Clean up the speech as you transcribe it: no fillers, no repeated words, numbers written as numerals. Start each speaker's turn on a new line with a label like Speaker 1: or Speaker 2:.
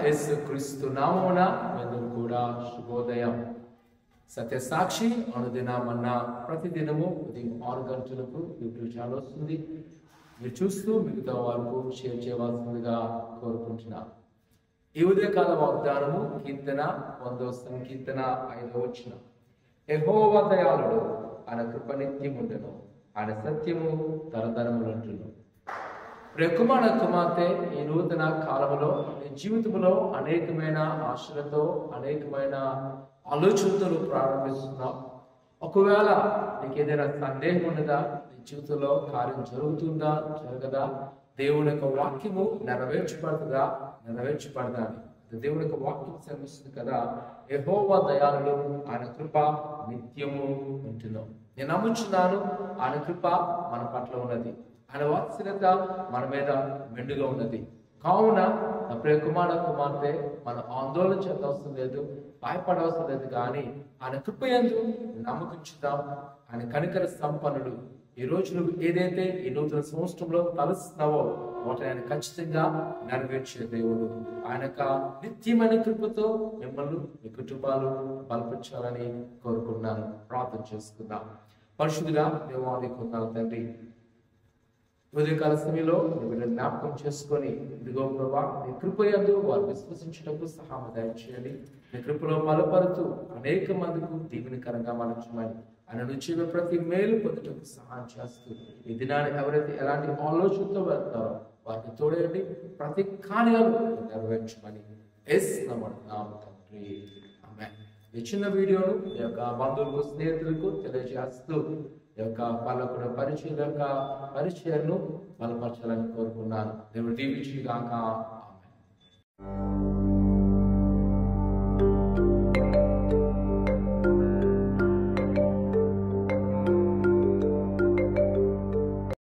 Speaker 1: యేసుక్రీస్తు నామమున మీరందరూ కూడా శుభోదయం. సత్య సాక్షి అనుదినమన్నా ప్రతిదినము ఉదయం 6 గంటలకు యూట్యూబ్ ఛానల్ వస్తుంది. మీరు చూస్తూ మిగతా వారికి షేర్ చేయవలసిందిగా కోరుకుంటున్నాను. ఈ ఉదయకాల వాగ్దానము కీర్తన 100వ సంకీర్తన 5వ వచనం. యెహోవా దయాళుడు, ఆయన కృప నిత్యముండును, ఆయన సత్యము తరతరములంటును. కుమార కుమార్తె, ఈ నూతన కాలంలో నీ జీవితంలో అనేకమైన ఆశలతో అనేకమైన ఆలోచనతో ప్రారంభిస్తున్నావు. ఒకవేళ నీకు ఏదైనా సందేహం ఉన్నదా? నీ జీవితంలో కార్యం జరుగుతుందా జరగదా? దేవుని యొక్క వాక్యము నెరవేర్చబడుతుందా నెరవేర్చబడదా? దేవుని యొక్క వాక్యం శ్రమిస్తుంది కదా. యెహోవా దయాళుడు, ఆయన కృప నిత్యము ఉంటున్నాం. నేను నమ్ముచున్నాను, ఆయన కృప మన పట్ల ఉన్నది, ఆయన వాత్సల్యత మన మీద మెండుగా ఉన్నది. కావున నా ప్రియ కుమార కుమార్తె, మనం ఆందోళన చెందవసరం లేదు, భయపడవసరం లేదు. కానీ ఆయన కృపయందు నమ్మకించుదాం. ఆయన కనికర సంపన్నుడు. ఈ రోజు నువ్వు ఏదైతే ఈ నూతన సంవత్సరంలో తలుస్తున్నావో వాటిని ఆయన ఖచ్చితంగా నెరవేర్చే దేవుడు. ఆయన యొక్క నిత్యమైన కృపతో మిమ్మల్ని మీ కుటుంబాలు బలపరచాలని కోరుకుంటున్నాను. ప్రార్థన చేసుకుందాం. పరిశుద్ధుడా దేవానికి వందనాలు తండ్రి. ఉదయకాల సమయంలో మీరు జ్ఞాపకం చేసుకొని, ఇదిగో ప్రభా, నీ కృపయందు వారు విశ్వసించటకు సహాయం దయచేయండి. నీ కృపలో బలపరుతూ అనేక మందికి దీవెనకరంగా మలచమని, ఆయన నుంచి ప్రతి మేలు పొందుటకు సహాయం చేస్తూ ఈ దినాన్ని ఎవరైతే ఎలాంటి ఆలోచనతో వెళ్తారో వారికి తోడేయండి. ప్రతి కార్యాలు నెరవేర్చమని యేసునామమున తండ్రి, ఆమేన్. ఈ చిన్న వీడియోను మీ యొక్క బంధువులకు స్నేహితులకు తెలియజేస్తూ ఈ యొక్క పాలకుల పరిచయాన్ని బలపరచాలని కోరుకున్నాను. దేవుడు దీవించుగాక. ఆమేన్.